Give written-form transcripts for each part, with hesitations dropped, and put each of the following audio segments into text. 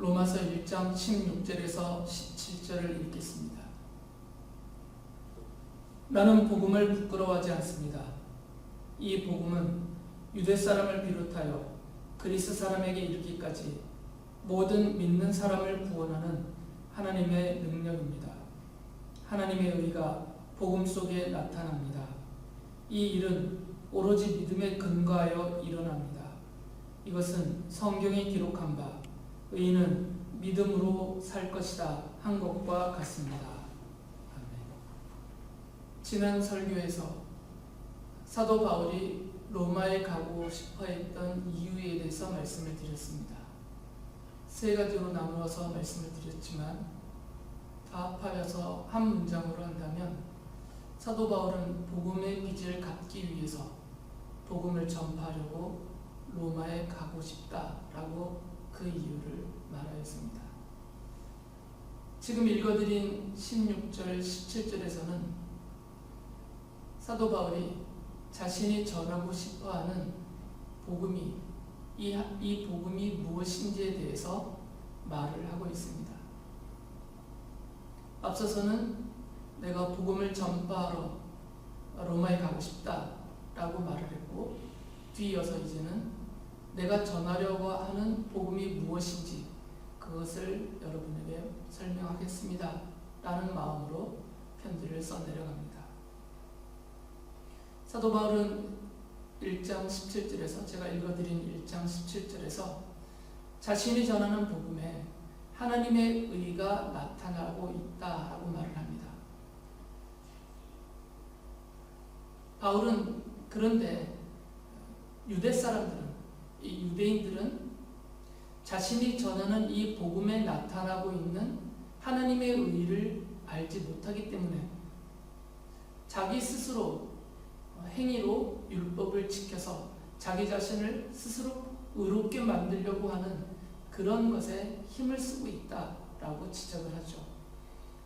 로마서 1장 16절에서 17절을 읽겠습니다. 나는 복음을 부끄러워하지 않습니다. 이 복음은 유대 사람을 비롯하여 그리스 사람에게 이르기까지 모든 믿는 사람을 구원하는 하나님의 능력입니다. 하나님의 의가 복음 속에 나타납니다. 이 일은 오로지 믿음에 근거하여 일어납니다. 이것은 성경에 기록한 바 의인은 믿음으로 살 것이다 한 것과 같습니다. 아멘. 지난 설교에서 사도 바울이 로마에 가고 싶어 했던 이유에 대해서 말씀을 드렸습니다. 세 가지로 나누어서 말씀을 드렸지만 다 합하여서 한 문장으로 한다면 사도 바울은 복음의 빚을 갚기 위해서 복음을 전파하려고 로마에 가고 싶다라고 그 이유를 말하였습니다. 지금 읽어드린 16절, 17절에서는 사도 바울이 자신이 전하고 싶어하는 복음이 이 복음이 무엇인지에 대해서 말을 하고 있습니다. 앞서서는 내가 복음을 전파하러 로마에 가고 싶다라고 말을 했고, 뒤이어서 이제는 내가 전하려고 하는 복음이 무엇인지 그것을 여러분에게 설명하겠습니다 라는 마음으로 편지를 써내려갑니다. 사도 바울은 1장 17절에서 제가 읽어드린 1장 17절에서 자신이 전하는 복음에 하나님의 의가 나타나고 있다라고 말을 합니다. 바울은 그런데 유대 사람들은, 이 유대인들은 자신이 전하는 이 복음에 나타나고 있는 하나님의 의를 알지 못하기 때문에 자기 스스로 행위로 율법을 지켜서 자기 자신을 스스로 의롭게 만들려고 하는 그런 것에 힘을 쓰고 있다라고 지적을 하죠.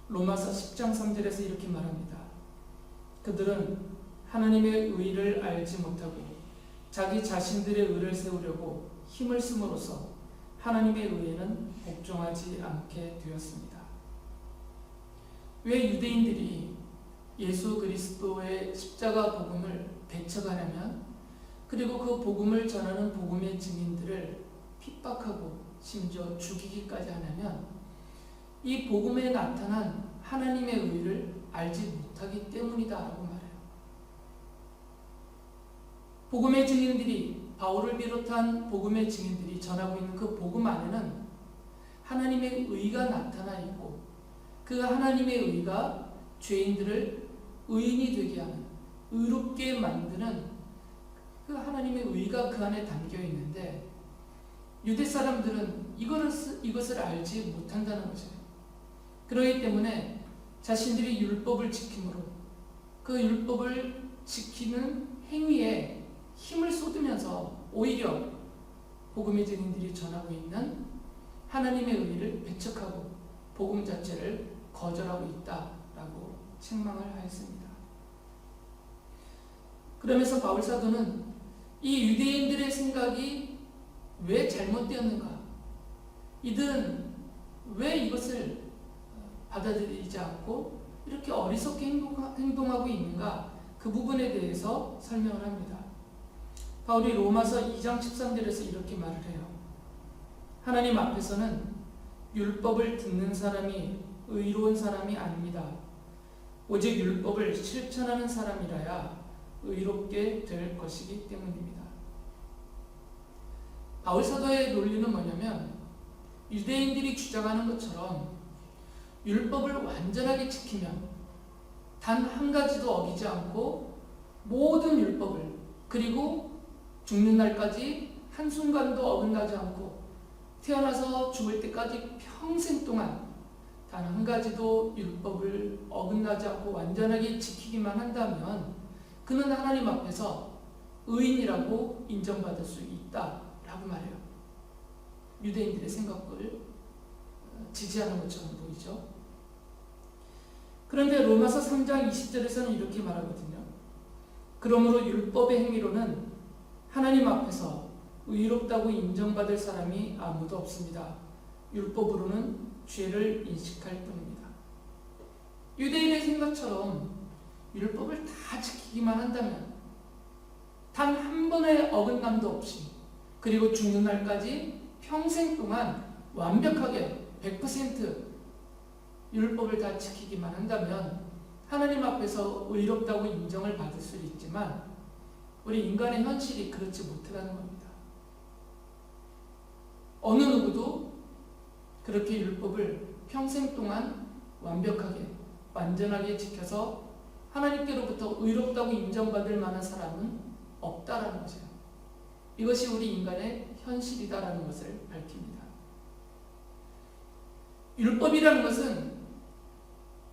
로마서 10장 3절에서 이렇게 말합니다. 그들은 하나님의 의를 알지 못하고 자기 자신들의 의를 세우려고 힘을 쓰므로써 하나님의 의에는 복종하지 않게 되었습니다. 왜 유대인들이 예수 그리스도의 십자가 복음을 배척하냐면, 그리고 그 복음을 전하는 복음의 증인들을 핍박하고 심지어 죽이기까지 하냐면 이 복음에 나타난 하나님의 의를 알지 못하기 때문이다라고 말해요. 복음의 증인들이, 바울을 비롯한 복음의 증인들이 전하고 있는 그 복음 안에는 하나님의 의가 나타나 있고, 그 하나님의 의가 죄인들을 의인이 되게 하는, 의롭게 만드는 그 하나님의 의가 그 안에 담겨 있는데, 유대 사람들은 이것을 알지 못한다는 거죠. 그렇기 때문에 자신들이 율법을 지킴으로 그 율법을 지키는 행위에 힘을 쏟으면서 오히려 복음의 증인들이 전하고 있는 하나님의 의를 배척하고 복음 자체를 거절하고 있다라고 책망을 하였습니다. 그러면서 바울 사도는 이 유대인들의 생각이 왜 잘못되었는가, 이들은 왜 이것을 받아들이지 않고 이렇게 어리석게 행동하고 있는가, 그 부분에 대해서 설명을 합니다. 바울이 로마서 2장 13절에서 이렇게 말을 해요. 하나님 앞에서는 율법을 듣는 사람이 의로운 사람이 아닙니다. 오직 율법을 실천하는 사람이라야 의롭게 될 것이기 때문입니다. 바울 사도의 논리는 뭐냐면, 유대인들이 주장하는 것처럼 율법을 완전하게 지키면 단 한 가지도 어기지 않고 모든 율법을, 그리고 죽는 날까지 한순간도 어긋나지 않고 태어나서 죽을 때까지 평생 동안 단 한 가지도 율법을 어긋나지 않고 완전하게 지키기만 한다면 그는 하나님 앞에서 의인이라고 인정받을 수 있다라고 말해요. 유대인들의 생각을 지지하는 것처럼 보이죠. 그런데 로마서 3장 20절에서는 이렇게 말하거든요. 그러므로 율법의 행위로는 하나님 앞에서 의롭다고 인정받을 사람이 아무도 없습니다. 율법으로는 죄를 인식할 뿐입니다. 유대인의 생각처럼 율법을 다 지키기만 한다면 단 한 번의 어긋남도 없이 그리고 죽는 날까지 평생 동안 완벽하게 100% 율법을 다 지키기만 한다면 하나님 앞에서 의롭다고 인정을 받을 수 있지만 우리 인간의 현실이 그렇지 못하다는 겁니다. 어느 누구도 그렇게 율법을 평생 동안 완벽하게 완전하게 지켜서 하나님께로부터 의롭다고 인정받을 만한 사람은 없다라는 거죠. 이것이 우리 인간의 현실이다라는 것을 밝힙니다. 율법이라는 것은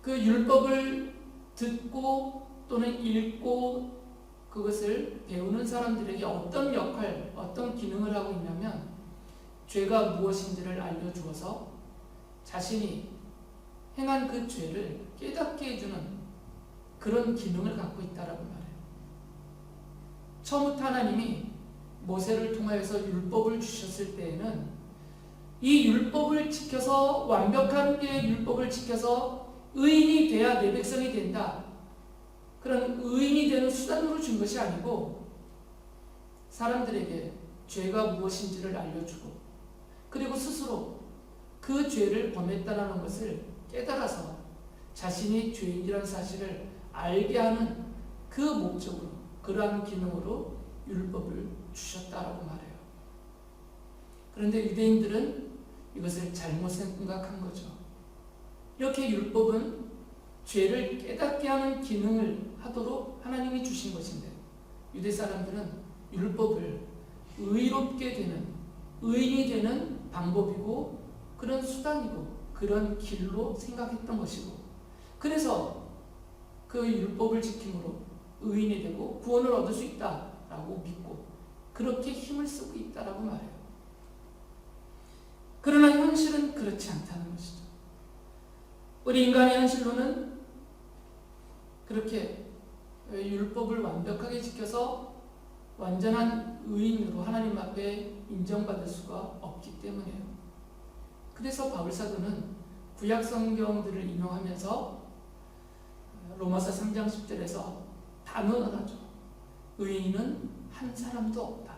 그 율법을 듣고 또는 읽고 그것을 배우는 사람들에게 어떤 역할, 어떤 기능을 하고 있냐면 죄가 무엇인지를 알려주어서 자신이 행한 그 죄를 깨닫게 해주는 그런 기능을 갖고 있다라고 말해요. 처음부터 하나님이 모세를 통하여서 율법을 주셨을 때에는 이 율법을 지켜서 완벽하게 율법을 지켜서 의인이 돼야 내 백성이 된다. 그런 의인이 되는 수단으로 준 것이 아니고 사람들에게 죄가 무엇인지를 알려주고 그리고 스스로 그 죄를 범했다는 것을 깨달아서 자신이 죄인이라는 사실을 알게 하는 그 목적으로 그러한 기능으로 율법을 주셨다라고 말해요. 그런데 유대인들은 이것을 잘못 생각한 거죠. 이렇게 율법은 죄를 깨닫게 하는 기능을 하도록 하나님이 주신 것인데 유대 사람들은 율법을 의롭게 되는 의인이 되는 방법이고 그런 수단이고 그런 길로 생각했던 것이고 그래서 그 율법을 지킴으로 의인이 되고 구원을 얻을 수 있다라고 믿고 그렇게 힘을 쓰고 있다라고 말해요. 그러나 현실은 그렇지 않다는 것이죠. 우리 인간의 현실로는 그렇게 율법을 완벽하게 지켜서 완전한 의인으로 하나님 앞에 인정받을 수가 없기 때문이에요. 그래서 바울사도는 구약 성경들을 인용하면서 로마서 3장 10절에서 단언을 하죠. 의인은 한 사람도 없다.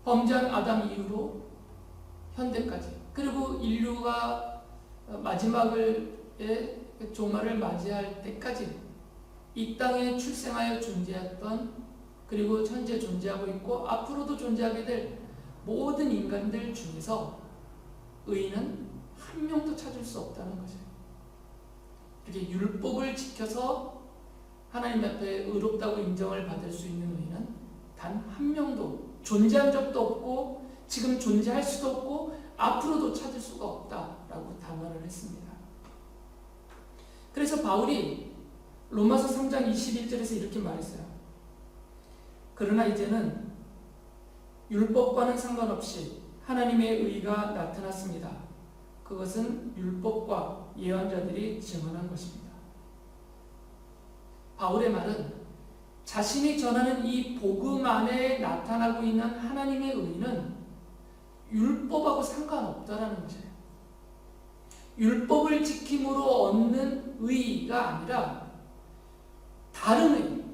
범죄한 아담 이후로 현대까지 그리고 인류가 마지막의 종말을 맞이할 때까지 이 땅에 출생하여 존재했던 그리고 현재 존재하고 있고 앞으로도 존재하게 될 모든 인간들 중에서 의인은 한 명도 찾을 수 없다는 것이에요. 이렇게 율법을 지켜서 하나님 앞에 의롭다고 인정을 받을 수 있는 의인은 단 한 명도 존재한 적도 없고 지금 존재할 수도 없고 앞으로도 찾을 수가 없다라고 단언을 했습니다. 그래서 바울이 로마서 3장 21절에서 이렇게 말했어요. 그러나 이제는 율법과는 상관없이 하나님의 의가 나타났습니다. 그것은 율법과 예언자들이 증언한 것입니다. 바울의 말은 자신이 전하는 이 복음 안에 나타나고 있는 하나님의 의는 율법하고 상관없다라는 것이에요. 율법을 지킴으로 얻는 의가 아니라 다른 의.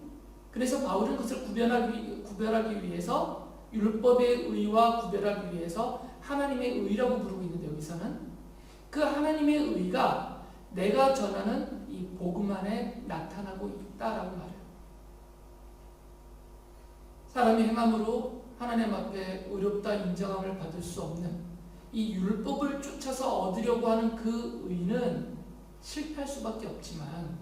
그래서 바울은 그것을 구별하기 위해서 율법의 의와 구별하기 위해서 하나님의 의라고 부르고 있는데 여기서는 그 하나님의 의가 내가 전하는 이 복음 안에 나타나고 있다라고 말해요. 사람이 행함으로 하나님 앞에 의롭다 인정함을 받을 수 없는 이 율법을 쫓아서 얻으려고 하는 그 의는 실패할 수밖에 없지만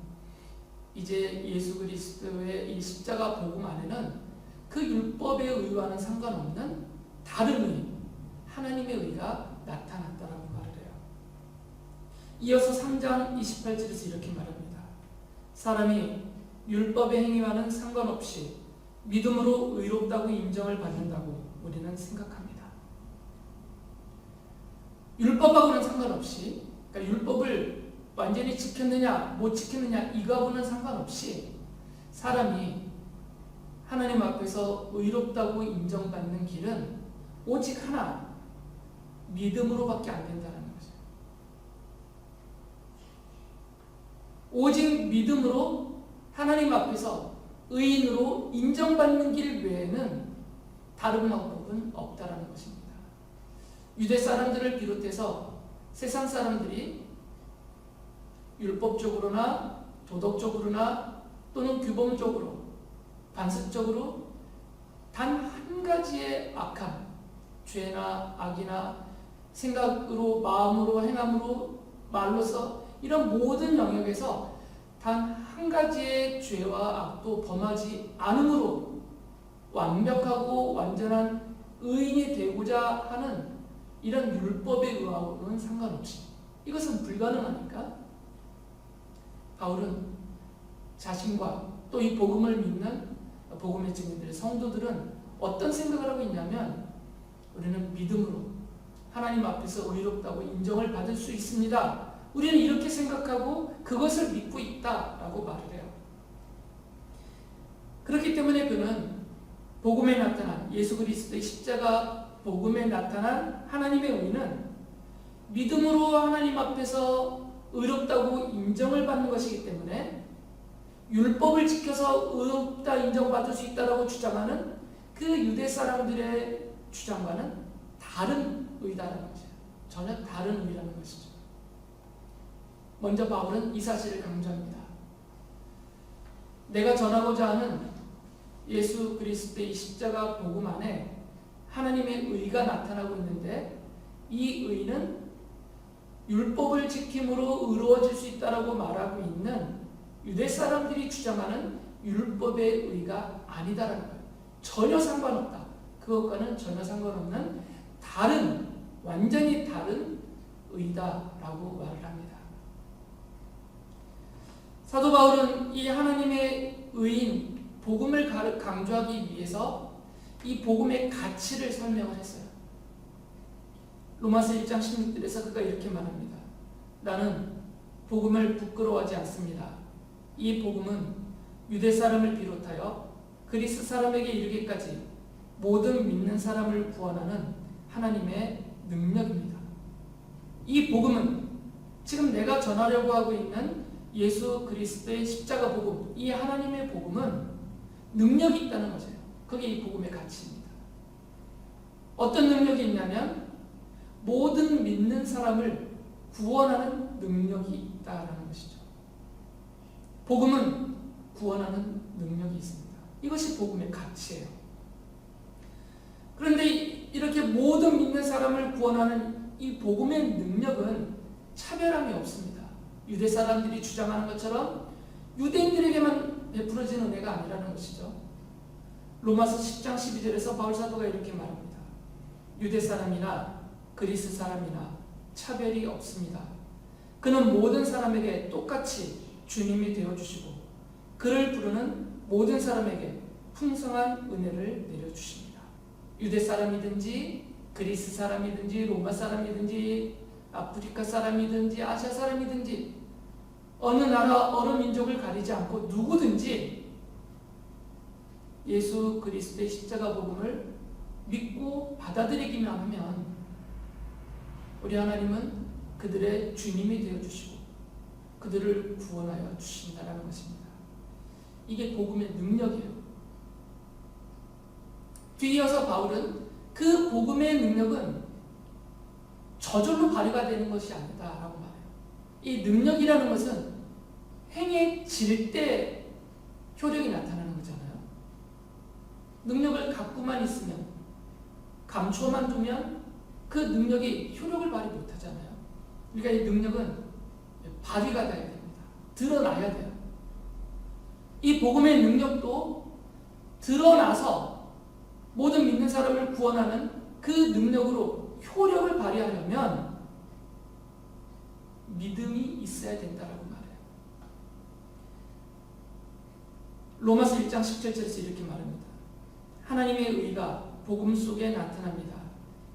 이제 예수 그리스도의 이 십자가 복음 안에는 그 율법의 의와는 상관없는 다른 의, 하나님의 의가 나타났다라고 말을 해요. 이어서 3장 28절에서 이렇게 말합니다. 사람이 율법의 행위와는 상관없이 믿음으로 의롭다고 인정을 받는다고 우리는 생각합니다. 율법하고는 상관없이, 그러니까 율법을 완전히 지켰느냐 못 지켰느냐 이거하고는 상관없이 사람이 하나님 앞에서 의롭다고 인정받는 길은 오직 하나, 믿음으로밖에 안 된다는 거죠. 오직 믿음으로 하나님 앞에서 의인으로 인정받는 길 외에는 다른 방법은 없다라는 것입니다. 유대 사람들을 비롯해서 세상 사람들이 율법적으로나 도덕적으로나 또는 규범적으로 반습적으로 단 한 가지의 악함, 죄나 악이나 생각으로 마음으로 행함으로 말로서 이런 모든 영역에서 단 한 가지의 죄와 악도 범하지 않음으로 완벽하고 완전한 의인이 되고자 하는 이런 율법에 의하고는 상관없이 이것은 불가능하니까 바울은 자신과 또 이 복음을 믿는 복음의 증인들 성도들은 어떤 생각을 하고 있냐면 우리는 믿음으로 하나님 앞에서 의롭다고 인정을 받을 수 있습니다. 우리는 이렇게 생각하고 그것을 믿고 있다라고 말을 해요. 그렇기 때문에 그는 복음에 나타난 예수 그리스도의 십자가 복음에 나타난 하나님의 의는 믿음으로 하나님 앞에서 의롭다고 인정을 받는 것이기 때문에 율법을 지켜서 의롭다 인정받을 수 있다고 주장하는 그 유대 사람들의 주장과는 다른 의다라는 거죠. 전혀 다른 의라는 것이죠. 먼저 바울은 이 사실을 강조합니다. 내가 전하고자 하는 예수 그리스도의 십자가 복음 안에 하나님의 의가 나타나고 있는데 이 의는 율법을 지킴으로 의로워질 수 있다라고 말하고 있는 유대 사람들이 주장하는 율법의 의가 아니다라는 거예요. 전혀 상관없다. 그것과는 전혀 상관없는 다른, 완전히 다른 의다라고 말을 합니다. 사도 바울은 이 하나님의 의인 복음을 강조하기 위해서 이 복음의 가치를 설명을 했어요. 로마서 1장 16절에서 그가 이렇게 말합니다. 나는 복음을 부끄러워하지 않습니다. 이 복음은 유대 사람을 비롯하여 그리스 사람에게 이르기까지 모든 믿는 사람을 구원하는 하나님의 능력입니다. 이 복음은 지금 내가 전하려고 하고 있는 예수 그리스도의 십자가 복음, 이 하나님의 복음은 능력이 있다는 거죠. 그게 이 복음의 가치입니다. 어떤 능력이 있냐면 모든 믿는 사람을 구원하는 능력이 있다는 것이죠. 복음은 구원하는 능력이 있습니다. 이것이 복음의 가치예요. 그런데 이렇게 모든 믿는 사람을 구원하는 이 복음의 능력은 차별함이 없습니다. 유대 사람들이 주장하는 것처럼 유대인들에게만 베풀어진 은혜가 아니라는 것이죠. 로마서 10장 12절에서 바울 사도가 이렇게 말합니다. 유대 사람이나 그리스 사람이나 차별이 없습니다. 그는 모든 사람에게 똑같이 주님이 되어주시고 그를 부르는 모든 사람에게 풍성한 은혜를 내려주십니다. 유대 사람이든지 그리스 사람이든지 로마 사람이든지 아프리카 사람이든지 아시아 사람이든지 어느 나라 어느 민족을 가리지 않고 누구든지 예수 그리스도의 십자가 복음을 믿고 받아들이기만 하면 우리 하나님은 그들의 주님이 되어주시고 그들을 구원하여 주신다는 것입니다. 이게 복음의 능력이에요. 뒤이어서 바울은 그 복음의 능력은 저절로 발휘가 되는 것이 아니다라고 말해요. 이 능력이라는 것은 행해질 때 효력이 나타나는 거잖아요. 능력을 갖고만 있으면 감춰만 두면 그 능력이 효력을 발휘 못하잖아요. 그러니까 이 능력은 발휘가 돼야 됩니다. 드러나야 돼요. 이 복음의 능력도 드러나서 모든 믿는 사람을 구원하는 그 능력으로 효력을 발휘하려면 믿음이 있어야 된다라고 말해요. 로마서 1장 17절에서 이렇게 말합니다. 하나님의 의가 복음 속에 나타납니다.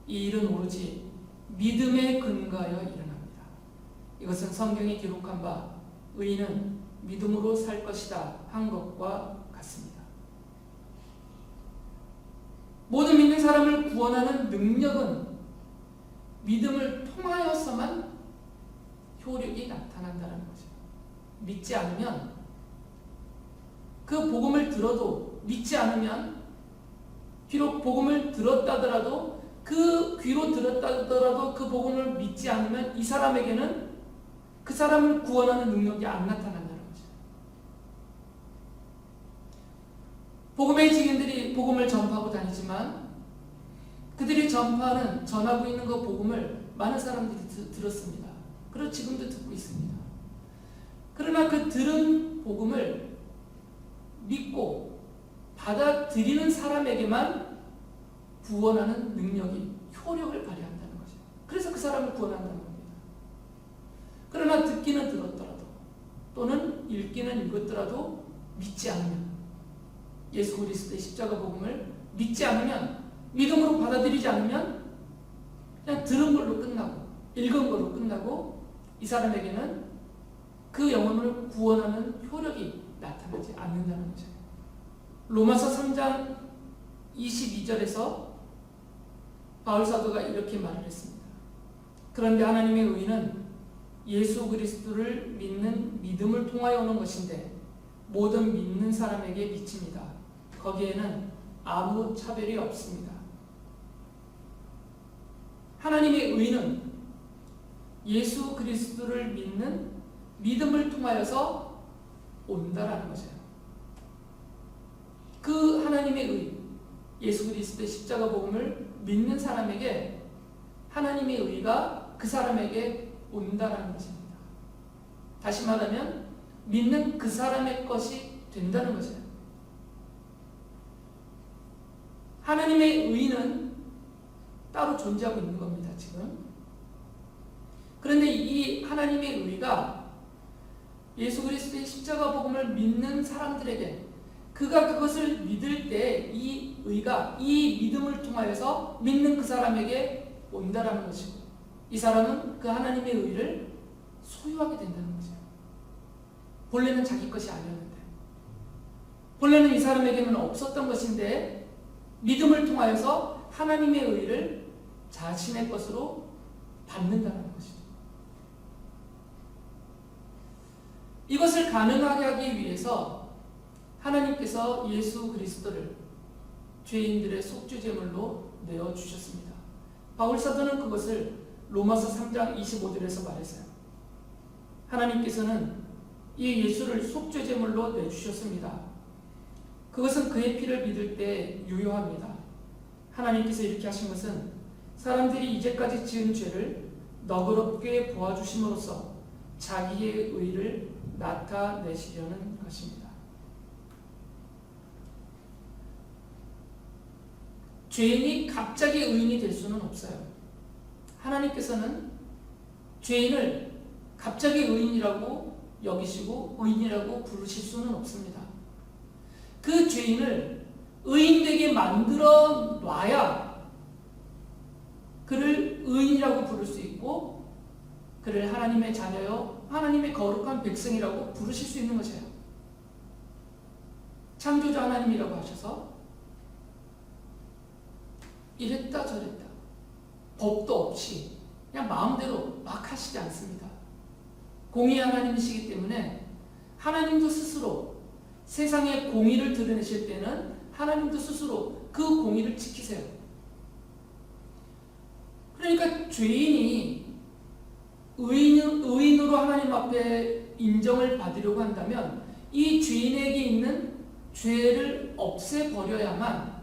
이 일은 오로지 믿음에 근거하여 일어납니다. 이것은 성경에 기록한 바 의인은 믿음으로 살 것이다 한 것과 같습니다. 모든 믿는 사람을 구원하는 능력은 믿음을 통하여서만 효력이 나타난다는 거죠. 믿지 않으면, 그 복음을 들어도 믿지 않으면, 비록 복음을 들었다 하더라도, 그 귀로 들었다 하더라도 그 복음을 믿지 않으면 이 사람에게는 그 사람을 구원하는 능력이 안 나타난다는 거죠. 복음의 증인들이 복음을 전파하고 다니지만 그들이 전하고 있는 그 복음을 많은 사람들이 들었습니다. 그리고 지금도 듣고 있습니다. 그러나 그 들은 복음을 믿고 받아들이는 사람에게만 구원하는 능력이, 효력을 발휘한다는 거죠. 그래서 그 사람을 구원한다는 겁니다. 그러나 듣기는 들었더라도 또는 읽기는 읽었더라도 믿지 않으면, 예수 그리스도의 십자가 복음을 믿지 않으면, 믿음으로 받아들이지 않으면 그냥 들은 걸로 끝나고 읽은 걸로 끝나고 이 사람에게는 그 영혼을 구원하는 효력이 나타나지 않는다는 거죠. 로마서 3장 22절에서 바울 사도가 이렇게 말을 했습니다. 그런데 하나님의 의는 예수 그리스도를 믿는 믿음을 통하여 오는 것인데 모든 믿는 사람에게 미칩니다. 거기에는 아무 차별이 없습니다. 하나님의 의는 예수 그리스도를 믿는 믿음을 통하여서 온다라는 것이에요. 그 하나님의 의, 예수 그리스도의 십자가 복음을 믿는 사람에게 하나님의 의가 그 사람에게 온다라는 것입니다. 다시 말하면 믿는 그 사람의 것이 된다는 것이에요. 하나님의 의는 따로 존재하고 있는 겁니다, 지금. 그런데 이 하나님의 의가 예수 그리스도의 십자가 복음을 믿는 사람들에게, 그가 그것을 믿을 때 이 의가, 이 믿음을 통하여서 믿는 그 사람에게 온다라는 것이고, 이 사람은 그 하나님의 의를 소유하게 된다는 거죠. 본래는 자기 것이 아니었는데, 본래는 이 사람에게는 없었던 것인데 믿음을 통하여서 하나님의 의를 자신의 것으로 받는다는 것이죠. 이것을 가능하게 하기 위해서 하나님께서 예수 그리스도를 죄인들의 속죄제물로 내어주셨습니다. 바울 사도는 그것을 로마서 3장 25절에서 말했어요. 하나님께서는 이 예수를 속죄제물로 내주셨습니다. 그것은 그의 피를 믿을 때 유효합니다. 하나님께서 이렇게 하신 것은 사람들이 이제까지 지은 죄를 너그럽게 보아주심으로써 자기의 의를 나타내시려는 것입니다. 죄인이 갑자기 의인이 될 수는 없어요. 하나님께서는 죄인을 갑자기 의인이라고 여기시고 의인이라고 부르실 수는 없습니다. 그 죄인을 의인되게 만들어 놔야 그를 의인이라고 부를 수 있고 그를 하나님의 자녀요 하나님의 거룩한 백성이라고 부르실 수 있는 것이에요. 창조주 하나님이라고 하셔서 이랬다 저랬다 법도 없이 그냥 마음대로 막 하시지 않습니다. 공의 하나님이시기 때문에 하나님도 스스로 세상에 공의를 드러내실 때는 하나님도 스스로 그 공의를 지키세요. 그러니까 죄인이 의인으로 하나님 앞에 인정을 받으려고 한다면 이 죄인에게 있는 죄를 없애버려야만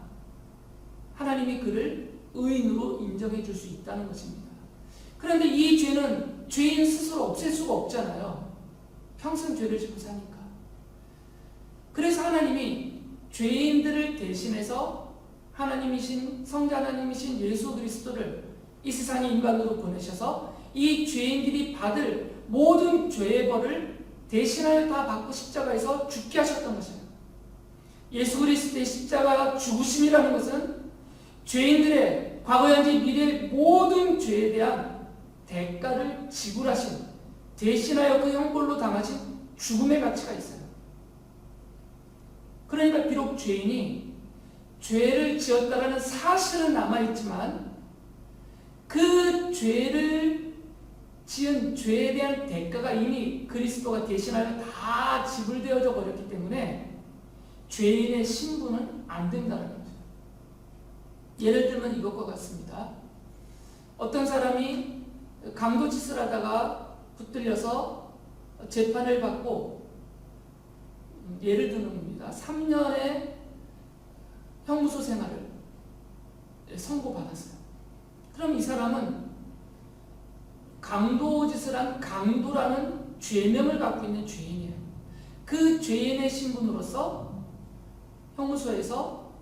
하나님이 그를 의인으로 인정해 줄 수 있다는 것입니다. 그런데 이 죄는 죄인 스스로 없앨 수가 없잖아요. 평생 죄를 짓고 사니까. 그래서 하나님이 죄인들을 대신해서 하나님이신 성자 하나님이신 예수 그리스도를 이 세상에 인간으로 보내셔서 이 죄인들이 받을 모든 죄의 벌을 대신하여 다 받고 십자가에서 죽게 하셨던 것이에요. 예수 그리스도의 십자가 죽으심이라는 것은 죄인들의 과거 현재 미래의 모든 죄에 대한 대가를 지불하신, 대신하여 그 형벌로 당하신 죽음의 가치가 있어요. 그러니까 비록 죄인이 죄를 지었다라는 사실은 남아있지만 그 죄를 지은 죄에 대한 대가가 이미 그리스도가 대신하여 다 지불되어져 버렸기 때문에 죄인의 신분은 안 된다는 거죠. 예를 들면 이것과 같습니다. 어떤 사람이 강도짓을 하다가 붙들려서 재판을 받고 예를 드는 겁니다. 3년의 형무소 생활을 선고받았어요. 그럼 이 사람은 강도짓을 한 강도라는 죄명을 갖고 있는 죄인이에요. 그 죄인의 신분으로서 형무소에서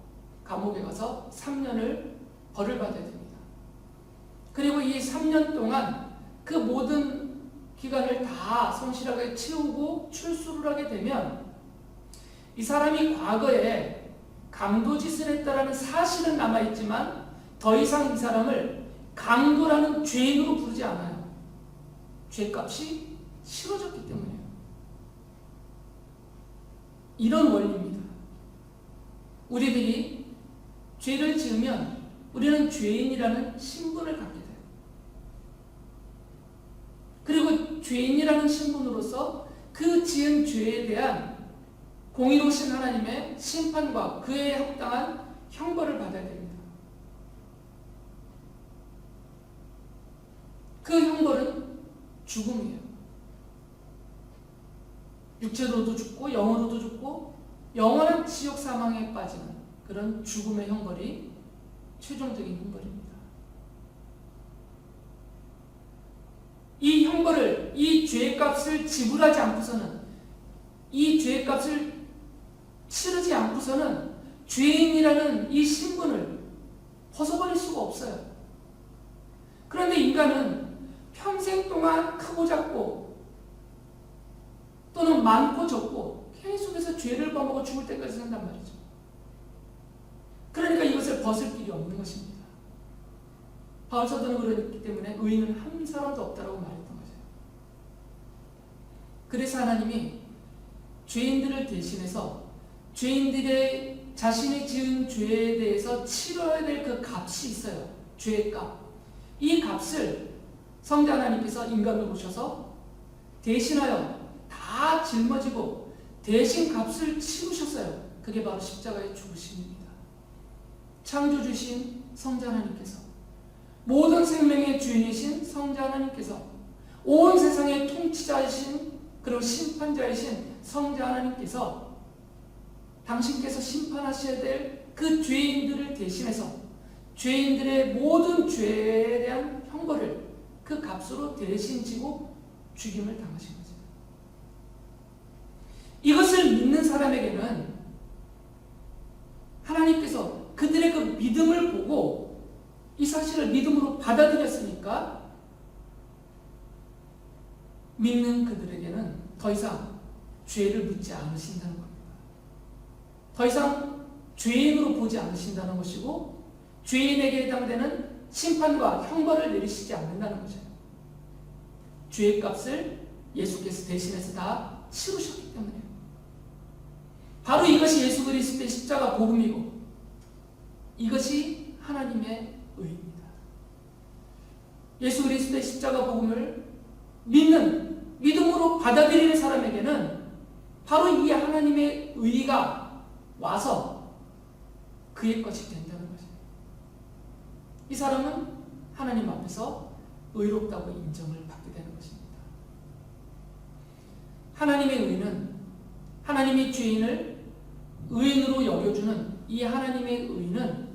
감옥에 가서 3년을 벌을 받아야 됩니다. 그리고 이 3년 동안 그 모든 기간을 다 성실하게 채우고 출소를 하게 되면 이 사람이 과거에 강도짓을 했다라는 사실은 남아있지만 더 이상 이 사람을 강도라는 죄인으로 부르지 않아요. 죄값이 치러졌기 때문이에요. 이런 원리입니다. 우리들이 죄를 지으면 우리는 죄인이라는 신분을 갖게 돼요. 그리고 죄인이라는 신분으로서 그 지은 죄에 대한 공의로우신 하나님의 심판과 그에 합당한 형벌을 받아야 됩니다. 그 형벌은 죽음이에요. 육체로도 죽고 영으로도 죽고 영원한 지옥 사망에 빠지는 그런 죽음의 형벌이 최종적인 형벌입니다. 이 형벌을, 이 죄값을 지불하지 않고서는, 이 죄값을 치르지 않고서는 죄인이라는 이 신분을 벗어버릴 수가 없어요. 그런데 인간은 평생 동안 크고 작고 또는 많고 적고 계속해서 죄를 범하고 죽을 때까지 산단 말이죠. 그러니까 이것을 벗을 길이 없는 것입니다. 바울 사도는 그렇기 때문에 의인은 한 사람도 없다라고 말했던 거죠. 그래서 하나님이 죄인들을 대신해서 죄인들의 자신이 지은 죄에 대해서 치러야 될 그 값이 있어요. 죄의 값. 이 값을 성자 하나님께서 인간으로 오셔서 대신하여 다 짊어지고 대신 값을 치르셨어요. 그게 바로 십자가의 죽으심입니다. 창조주신 성자 하나님께서, 모든 생명의 주인이신 성자 하나님께서, 온 세상의 통치자이신 그리고 심판자이신 성자 하나님께서 당신께서 심판하셔야 될 그 죄인들을 대신해서 죄인들의 모든 죄에 대한 형벌을 그 값으로 대신 지고 죽임을 당하신 거죠. 이것을 믿는 사람에게는 하나님께서 그들의 그 믿음을 보고 이 사실을 믿음으로 받아들였으니까 믿는 그들에게는 더 이상 죄를 묻지 않으신다는 겁니다. 더 이상 죄인으로 보지 않으신다는 것이고 죄인에게 해당되는 심판과 형벌을 내리시지 않는다는 거죠. 죄의 값을 예수께서 대신해서 다 치르셨기 때문에요. 바로 이것이 예수 그리스도의 십자가 복음이고 이것이 하나님의 의입니다. 예수 그리스도의 십자가 복음을 믿는, 믿음으로 받아들이는 사람에게는 바로 이 하나님의 의가 와서 그의 것이 된다는 거죠. 이 사람은 하나님 앞에서 의롭다고 인정을 받게 되는 것입니다. 하나님의 의는, 하나님이 죄인을 의인으로 여겨주는 이 하나님의 의는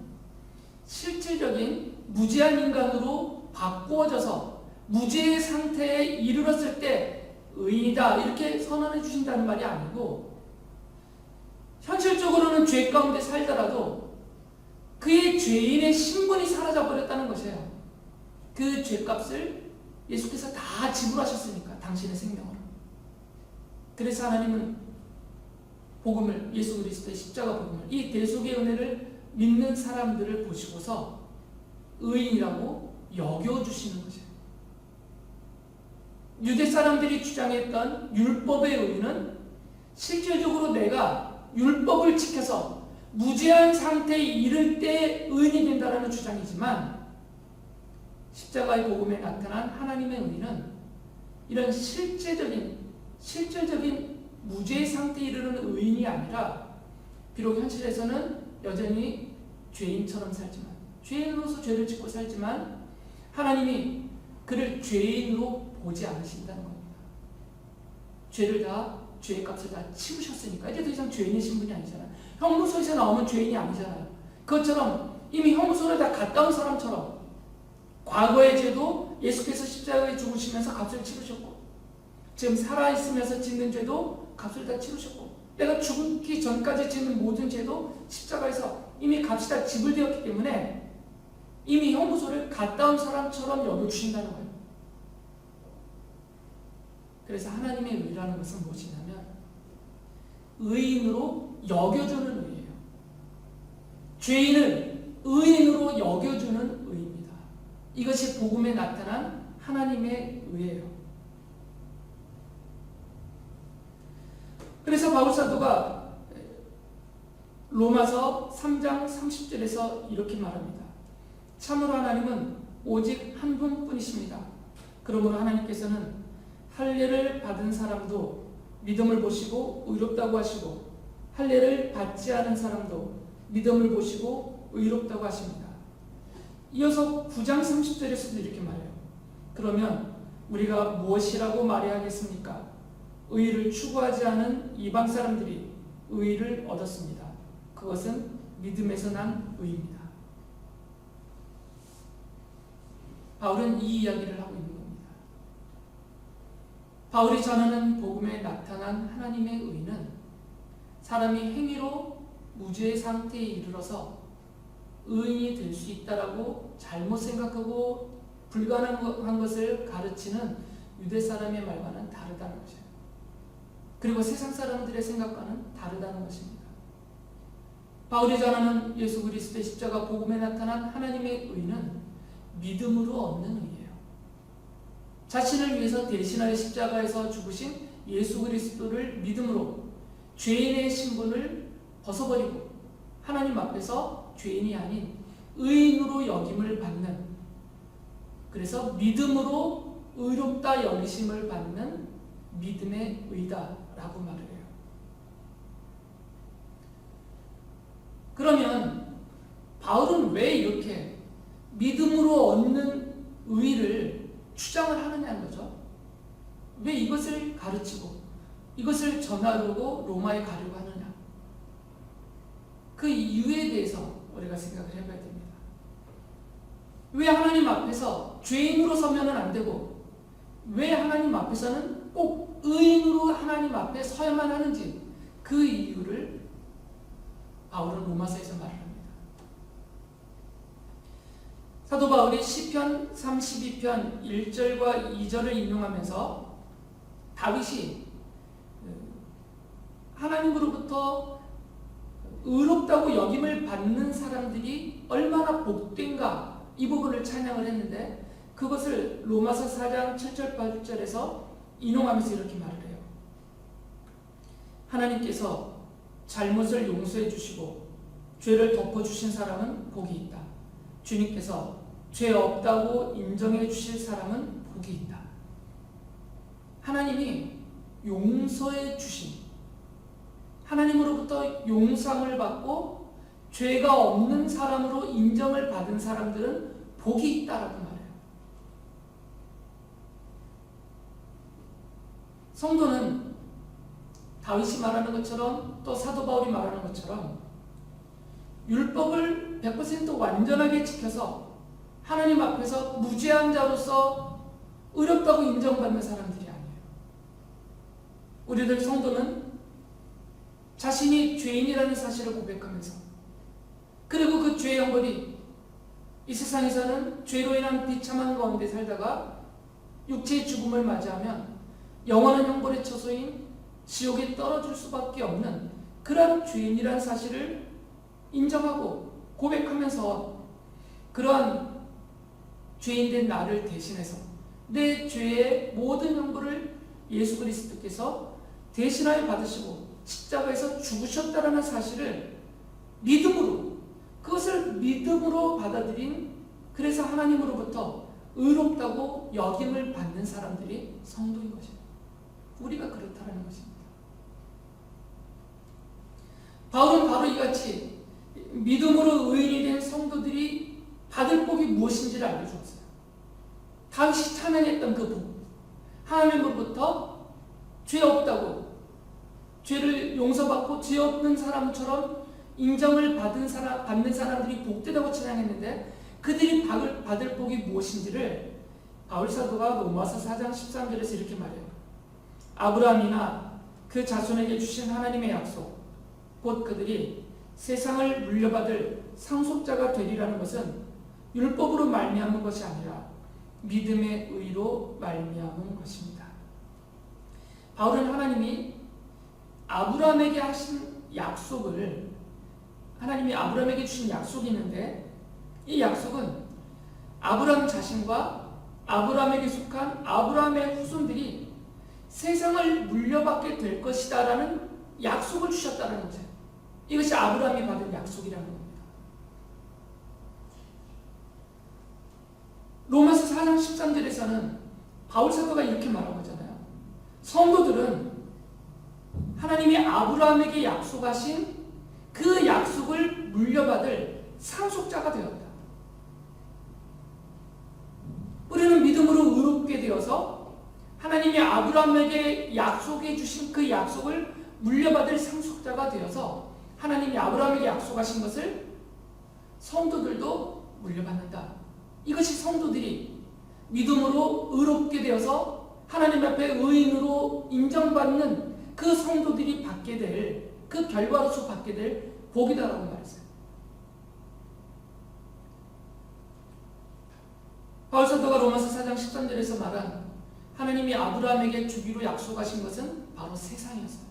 실질적인 무죄한 인간으로 바꾸어져서 무죄의 상태에 이르렀을 때 의인이다 이렇게 선언해 주신다는 말이 아니고, 현실적으로는 죄 가운데 살더라도 그의 죄인의 신분이 사라져버렸다는 것이에요. 그 죄값을 예수께서 다 지불하셨으니까, 당신의 생명으로. 그래서 하나님은 복음을, 예수 그리스도의 십자가 복음을, 이 대속의 은혜를 믿는 사람들을 보시고서 의인이라고 여겨주시는 거죠. 유대 사람들이 주장했던 율법의 의는 실질적으로 내가 율법을 지켜서 무죄한 상태에 이를 때 의인이 된다는 주장이지만, 십자가의 복음에 나타난 하나님의 의는 이런 실질적인 무죄의 상태에 이르는 의인이 아니라 비록 현실에서는 여전히 죄인처럼 살지만 죄인으로서 죄를 짓고 살지만 하나님이 그를 죄인으로 보지 않으신다는 겁니다. 죄의 값을 다 치우셨으니까 이제 더 이상 죄인의 신분이 아니잖아요. 형무소에서 나오면 죄인이 아니잖아요. 그것처럼 이미 형무소를 다 갔다 온 사람처럼 과거의 죄도 예수께서 십자가에 죽으시면서 값을 치르셨고 지금 살아있으면서 짓는 죄도 값을 다 치르셨고 내가 죽기 전까지 짓는 모든 죄도 십자가에서 이미 값이 다 지불되었기 때문에 이미 형무소를 갔다 온 사람처럼 여겨주신다는 거예요. 그래서 하나님의 의라는 것은 무엇이냐면 의인으로 여겨주는 의예요. 죄인을 의인으로 여겨주는 의입니다. 이것이 복음에 나타난 하나님의 의예요. 그래서 바울 사도가 로마서 3장 30절에서 이렇게 말합니다. 참으로 하나님은 오직 한 분뿐이십니다. 그러므로 하나님께서는 할례를 받은 사람도 믿음을 보시고 의롭다고 하시고 할례를 받지 않은 사람도 믿음을 보시고 의롭다고 하십니다. 이어서 9장 30절에서도 이렇게 말해요. 그러면 우리가 무엇이라고 말해야 하겠습니까? 의를 추구하지 않은 이방 사람들이 의를 얻었습니다. 그것은 믿음에서 난 의입니다. 바울은 이 이야기를 하고 있는 겁니다. 바울이 전하는 복음에 나타난 하나님의 의는 사람이 행위로 무죄의 상태에 이르러서 의인이 될 수 있다라고 잘못 생각하고 불가능한 것을 가르치는 유대 사람의 말과는 다르다는 것이에요. 그리고 세상 사람들의 생각과는 다르다는 것입니다. 바울이 전하는 예수 그리스도의 십자가 복음에 나타난 하나님의 의는 믿음으로 얻는 의예요. 자신을 위해서 대신하여 십자가에서 죽으신 예수 그리스도를 믿음으로 죄인의 신분을 벗어버리고 하나님 앞에서 죄인이 아닌 의인으로 여김을 받는, 그래서 믿음으로 의롭다 여기심을 받는 믿음의 의다라고 말을 해요. 그러면 바울은 왜 이렇게 믿음으로 얻는 의를 주장을 하느냐는 거죠. 왜 이것을 가르치고 이것을 전하려고 로마에 가려고 하느냐. 그 이유에 대해서 우리가 생각을 해봐야 됩니다. 왜 하나님 앞에서 죄인으로 서면은 안 되고 왜 하나님 앞에서는 꼭 의인으로 하나님 앞에 서야만 하는지 그 이유를 바울은 로마서에서 말을 합니다. 사도 바울이 시편 32편 1절과 2절을 인용하면서 다윗이 하나님으로부터 의롭다고 여김을 받는 사람들이 얼마나 복된가 이 부분을 찬양을 했는데 그것을 로마서 4장 7절 8절에서 인용하면서 이렇게 말을 해요. 하나님께서 잘못을 용서해 주시고 죄를 덮어주신 사람은 복이 있다. 주님께서 죄 없다고 인정해 주실 사람은 복이 있다. 하나님이 용서해 주신, 하나님으로부터 용서를 받고 죄가 없는 사람으로 인정을 받은 사람들은 복이 있다라고 말해요. 성도는 다윗이 말하는 것처럼 또 사도 바울이 말하는 것처럼 율법을 100% 완전하게 지켜서 하나님 앞에서 무죄한 자로서 의롭다고 인정받는 사람들이 아니에요. 우리들 성도는 자신이 죄인이라는 사실을 고백하면서 그리고 그 죄의 형벌이 이 세상에서는 죄로 인한 비참한 가운데 살다가 육체의 죽음을 맞이하면 영원한 형벌의 처소인 지옥에 떨어질 수밖에 없는 그러한 죄인이라는 사실을 인정하고 고백하면서 그러한 죄인된 나를 대신해서 내 죄의 모든 형벌을 예수 그리스도께서 대신하여 받으시고 십자가에서 죽으셨다라는 사실을 믿음으로, 그것을 믿음으로 받아들인, 그래서 하나님으로부터 의롭다고 여김을 받는 사람들이 성도인 것입니다. 우리가 그렇다는 것입니다. 바울은 바로 이같이 믿음으로 의인이 된 성도들이 받을 복이 무엇인지를 알려주었어요. 다윗이 찬양했던 그 복, 하나님으로부터 죄 없다고, 죄를 용서받고 죄 없는 사람처럼 인정을 받는 사람들이 복되다고 찬양했는데, 그들이 받을 복이 무엇인지를 바울 사도가 로마서 4장 13절에서 이렇게 말해요. 아브라함이나 그 자손에게 주신 하나님의 약속, 곧 그들이 세상을 물려받을 상속자가 되리라는 것은 율법으로 말미암은 것이 아니라 믿음의 의로 말미암은 것입니다. 바울은 하나님이 아브라함에게 하신 약속을, 하나님이 아브라함에게 주신 약속이 있는데, 이 약속은 아브라함 자신과 아브라함에게 속한 아브라함의 후손들이 세상을 물려받게 될 것이다 라는 약속을 주셨다는 거죠. 이것이 아브라함이 받은 약속이라는 겁니다. 로마서 4장 13절에서는 바울 사도가 이렇게 말한 거잖아요. 성도들은 하나님이 아브라함에게 약속하신 그 약속을 물려받을 상속자가 되었다. 우리는 믿음으로 의롭게 되어서 하나님이 아브라함에게 약속해 주신 그 약속을 물려받을 상속자가 되어서 하나님이 아브라함에게 약속하신 것을 성도들도 물려받는다. 이것이 성도들이 믿음으로 의롭게 되어서 하나님 앞에 의인으로 인정받는 그 성도들이 받게 될, 그 결과로서 받게 될 복이다라고 말했어요. 바울 사도가 로마서 4장 13절에서 말한 하나님이 아브라함에게 주기로 약속하신 것은 바로 세상이었어요.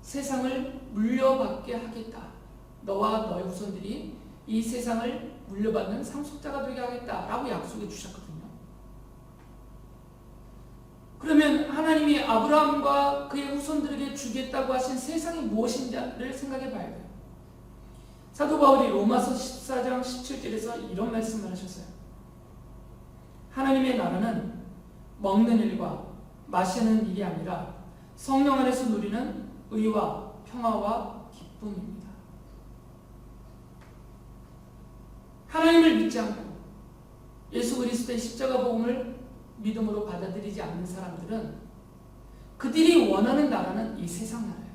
세상을 물려받게 하겠다. 너와 너의 후손들이 이 세상을 물려받는 상속자가 되게 하겠다라고 약속해 주셨거든요. 그러면 하나님이 아브라함과 그의 후손들에게 주겠다고 하신 세상이 무엇인지를 생각해 봐야 돼요. 사도 바울이 로마서 14장 17절에서 이런 말씀을 하셨어요. 하나님의 나라는 먹는 일과 마시는 일이 아니라 성령 안에서 누리는 의와 평화와 기쁨입니다. 하나님을 믿지 않고 예수 그리스도의 십자가 복음을 믿음으로 받아들이지 않는 사람들은 그들이 원하는 나라는 이 세상 나라예요.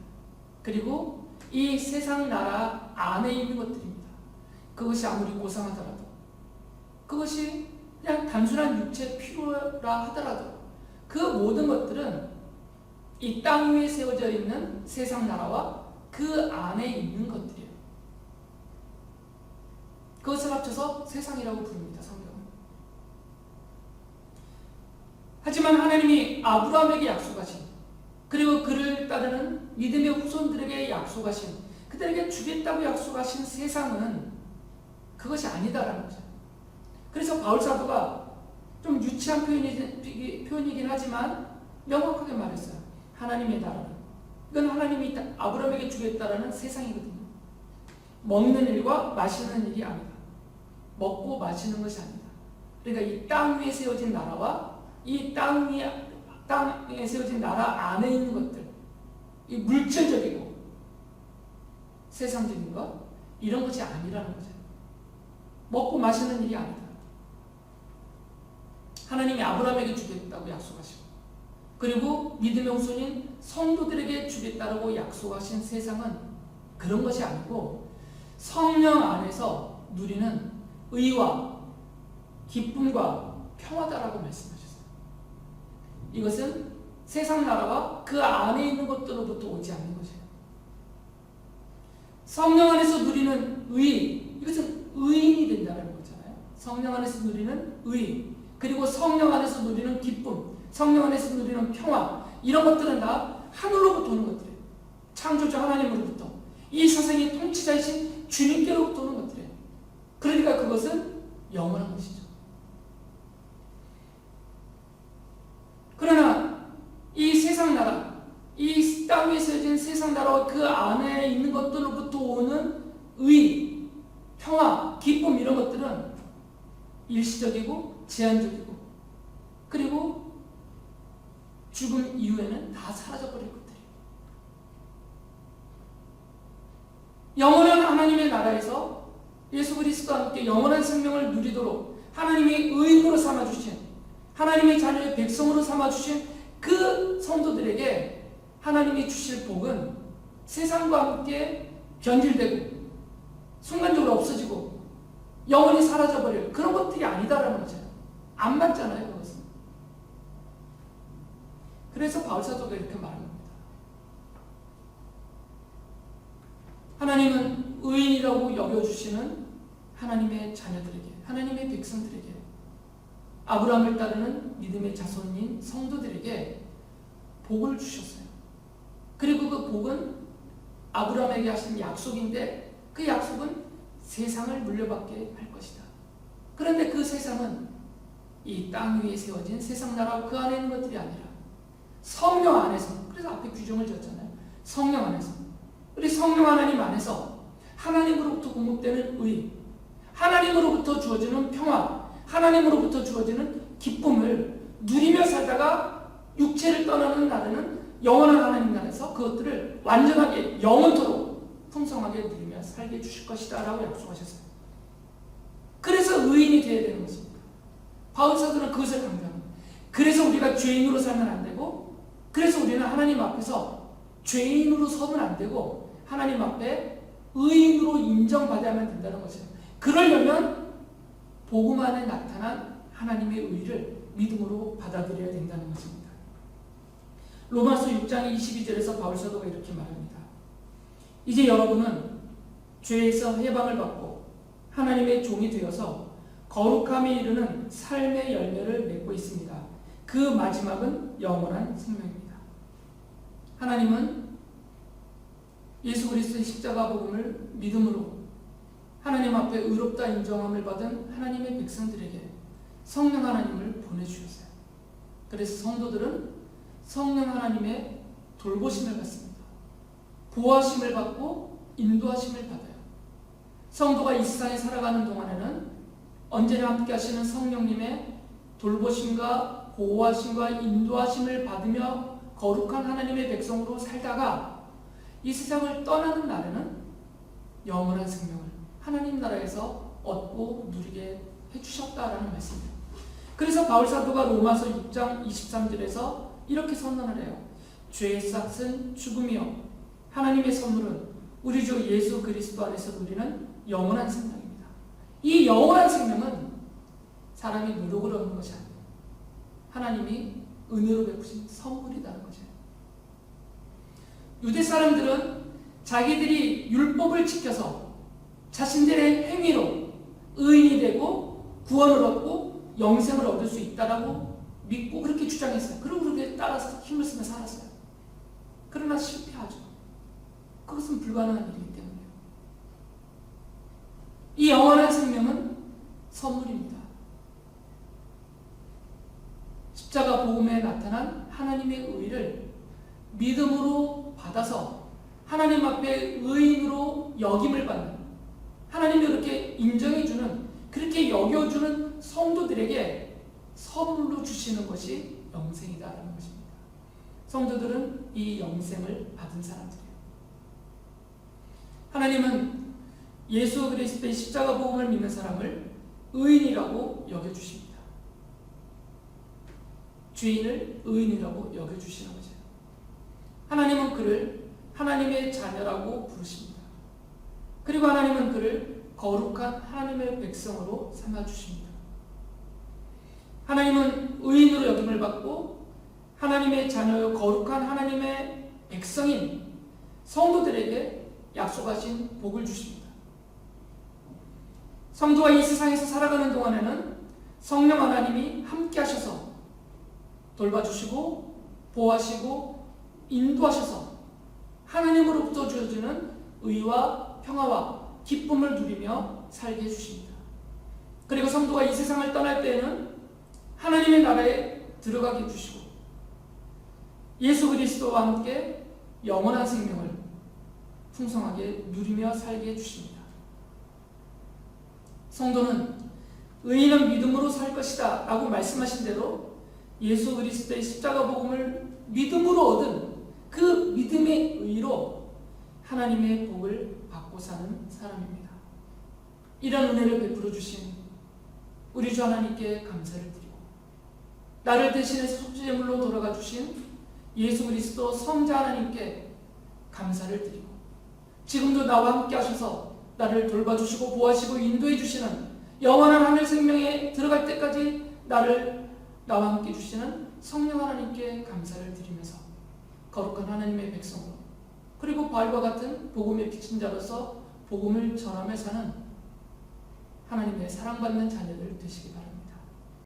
그리고 이 세상 나라 안에 있는 것들입니다. 그것이 아무리 고상하더라도, 그것이 그냥 단순한 육체 필요라 하더라도 그 모든 것들은 이 땅 위에 세워져 있는 세상 나라와 그 안에 있는 것들이에요. 그것을 합쳐서 세상이라고 부릅니다. 성경은. 하지만 하나님이 아브라함에게 약속하신, 그리고 그를 따르는 믿음의 후손들에게 약속하신, 그들에게 주겠다고 약속하신 세상은 그것이 아니다라는 거죠. 그래서 바울 사도가 좀 유치한 표현이긴 하지만 명확하게 말했어요. 하나님의 나라는, 이건 하나님이 아브라함에게 주겠다라는 세상이거든요. 먹는 일과 마시는 일이 아니다. 먹고 마시는 것이 아니다. 그러니까 이 땅 위에 세워진 나라와 이 땅에 세워진 나라 안에 있는 것들, 이 물질적이고 세상적인 것, 이런 것이 아니라는 거죠. 먹고 마시는 일이 아니다. 하나님이 아브라함에게 주겠다고 약속하시고, 그리고 믿음의 후손인 성도들에게 주겠다고 약속하신 세상은 그런 것이 아니고 성령 안에서 누리는 의와 기쁨과 평화다라고 말씀하셨어요. 이것은 세상 나라와 그 안에 있는 것들로부터 오지 않는 것이에요. 성령 안에서 누리는 의, 이것은 의인이 된다는 거잖아요. 성령 안에서 누리는 의, 그리고 성령 안에서 누리는 기쁨, 성령 안에서 누리는 평화, 이런 것들은 다 하늘로부터 오는 것들이에요. 창조주 하나님으로부터, 이 세상의 통치자이신 주님께로부터 오는 것들이에요. 그러니까 그것은 영원한 것이죠. 그러나 이 세상 나라, 이 땅 위에 세워진 세상 나라와 그 안에 있는 것들로부터 오는 의, 평화, 기쁨, 이런 것들은 일시적이고 제한적이고 그리고 죽음 이후에는 다 사라져버릴 것들이에요. 영원한 하나님의 나라에서 예수 그리스도와 함께 영원한 생명을 누리도록 하나님의 의인으로 삼아주신 하나님의 자녀의 백성으로 삼아주신 그 성도들에게 하나님이 주실 복은 세상과 함께 변질되고 순간적으로 없어지고 영원히 사라져버릴 그런 것들이 아니다라는 거죠. 안 맞잖아요, 그것은. 그래서 바울사도가 이렇게 말합니다. 하나님은 의인이라고 여겨주시는 하나님의 자녀들에게, 하나님의 백성들에게, 아브라함을 따르는 믿음의 자손인 성도들에게 복을 주셨어요. 그리고 그 복은 아브라함에게 하신 약속인데 그 약속은 세상을 물려받게 할 것이다. 그런데 그 세상은 이 땅 위에 세워진 세상 나라 그 안에 있는 것들이 아니라 성령 안에서, 그래서 앞에 규정을 지었잖아요. 성령 안에서, 우리 성령 하나님 안에서 하나님으로부터 공급되는 의, 하나님으로부터 주어지는 평화, 하나님으로부터 주어지는 기쁨을 누리며 살다가 육체를 떠나는 날에는 영원한 하나님 나라에서 그것들을 완전하게 영원토록 풍성하게 누리며 살게 해주실 것이다 라고 약속하셨어요. 그래서 의인이 되어야 되는 것입니다. 바울사도는 그것을 강조합니다. 그래서 우리가 죄인으로 살면 안 되고, 그래서 우리는 하나님 앞에서 죄인으로 서면 안 되고 하나님 앞에 의인으로 인정받아야만 된다는 것이에요. 그러려면 복음 안에 나타난 하나님의 의를 믿음으로 받아들여야 된다는 것입니다. 로마서 6장 22절에서 바울사도가 이렇게 말합니다. 이제 여러분은 죄에서 해방을 받고 하나님의 종이 되어서 거룩함에 이르는 삶의 열매를 맺고 있습니다. 그 마지막은 영원한 생명입니다. 하나님은 예수 그리스도의 십자가 복음을 믿음으로 하나님 앞에 의롭다 인정함을 받은 하나님의 백성들에게 성령 하나님을 보내주셨어요. 그래서 성도들은 성령 하나님의 돌보심을 받습니다. 보호하심을 받고 인도하심을 받아요. 성도가 이 세상에 살아가는 동안에는 언제나 함께 하시는 성령님의 돌보심과 보호하심과 인도하심을 받으며 거룩한 하나님의 백성으로 살다가 이 세상을 떠나는 날에는 영원한 생명을 하나님 나라에서 얻고 누리게 해주셨다라는 말씀입니다. 그래서 바울사도가 로마서 6장 23절에서 이렇게 선언을 해요. 죄의 싹은 죽음이요 하나님의 선물은 우리 주 예수 그리스도 안에서 누리는 영원한 생명입니다. 이 영원한 생명은 사람이 노력을 얻는 것이 아니에요. 하나님이 은혜로 베푸신 선물이라는 거죠. 유대 사람들은 자기들이 율법을 지켜서 자신들의 행위로 의인이 되고 구원을 얻고 영생을 얻을 수 있다라고 믿고 그렇게 주장했어요. 그리고 그렇게 따라서 힘을 쓰며 살았어요. 그러나 실패하죠. 그것은 불가능한 일이기 때문이에요. 이 영원한 생명은 선물입니다. 십자가 복음에 나타난 하나님의 의를 믿음으로 받아서 하나님 앞에 의인으로 여김을 받는, 하나님이 그렇게 인정해주는, 그렇게 여겨주는 성도들에게 선물로 주시는 것이 영생이다라는 것입니다. 성도들은 이 영생을 받은 사람들이에요. 하나님은 예수 그리스도의 십자가 복음을 믿는 사람을 의인이라고 여겨주십니다. 죄인을 의인이라고 여겨주시는 거죠. 하나님은 그를 하나님의 자녀라고 부르십니다. 그리고 하나님은 그를 거룩한 하나님의 백성으로 삼아주십니다. 하나님은 의인으로 여김을 받고 하나님의 자녀요 거룩한 하나님의 백성인 성도들에게 약속하신 복을 주십니다. 성도가 이 세상에서 살아가는 동안에는 성령 하나님이 함께 하셔서 돌봐주시고 보호하시고 인도하셔서 하나님으로부터 주어지는 의와 평화와 기쁨을 누리며 살게 해주십니다. 그리고 성도가 이 세상을 떠날 때에는 하나님의 나라에 들어가게 해주시고 예수 그리스도와 함께 영원한 생명을 풍성하게 누리며 살게 해주십니다. 성도는 의인은 믿음으로 살 것이다 라고 말씀하신 대로 예수 그리스도의 십자가 복음을 믿음으로 얻은 그 믿음의 의로 하나님의 복을 받고 사는 사람입니다. 이런 은혜를 베풀어 주신 우리 주 하나님께 감사를 드리고 나를 대신해서 속죄제물로 돌아가 주신 예수 그리스도 성자 하나님께 감사를 드리고 지금도 나와 함께 하셔서 나를 돌봐주시고 보호하시고 인도해 주시는 영원한 하늘 생명에 들어갈 때까지 나와 함께 주시는 성령 하나님께 감사를 드리면서 거룩한 하나님의 백성으로 그리고 바알과 같은 복음의 빚진 자로서 복음을 전하며 사는 하나님의 사랑받는 자녀들 되시기 바랍니다.